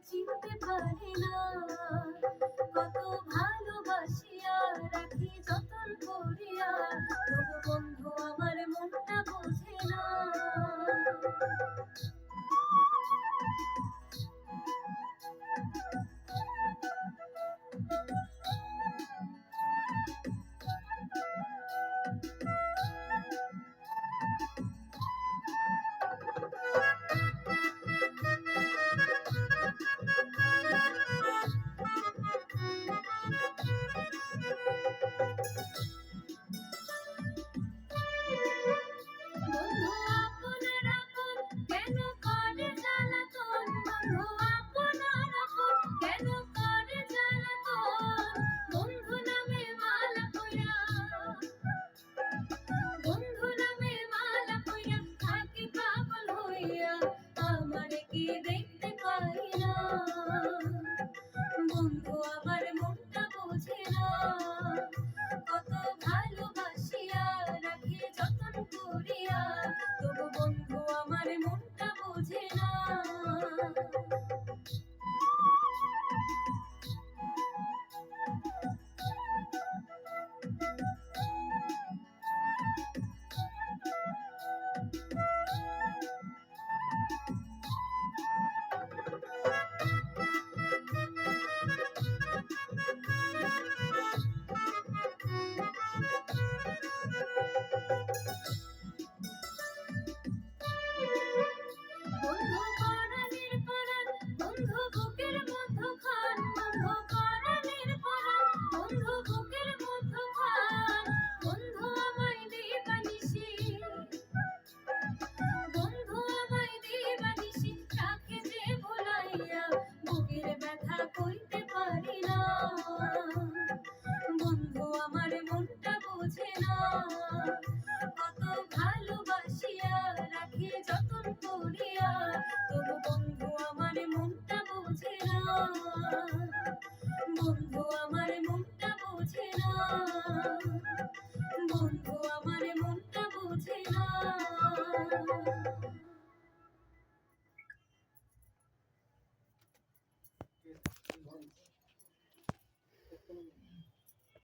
চিনতে পারি না। কত ভালোবাসিয়া রাখি যতন করিয়া, তবু বন্ধু আমার মনটা বোঝে না। বন্ধু আপনার আপন কেন করে জ্বালাতন, বন্ধু আপনার আপন কেন করে জ্বালাতন। বন্ধু নামে মালা কইরা, বন্ধু নামে মালা কইরা থাকি পাগল হইয়া, আমারে কি দেখতে পাই না। বন্ধু আমার মনটা বোঝে না। কত ভালোবাসিয়া রাখি যতন করিয়া, তবু বন্ধু আমার মনটা বোঝে না। বন্ধু পরাণের পরাণ, বন্ধু বুকের মধ্যখান, বন্ধু পরাণের পরাণ, বন্ধু বুকের মধ্যখান। বন্ধু আমায় দিবানিশি, বন্ধু আমায় দিবানিশি রাখে যে ভুলাইয়া, বুকের ব্যথা কইতে পারি না। বন্ধু আমার মনটা বোঝে না। কত ভালোবাসিয়া রাখি যতন করিয়া, তবু বন্ধু আমার মনটা বোঝে না। বন্ধু আমার মনটা বোঝে না। বন্ধু আমার মনটা বোঝে না।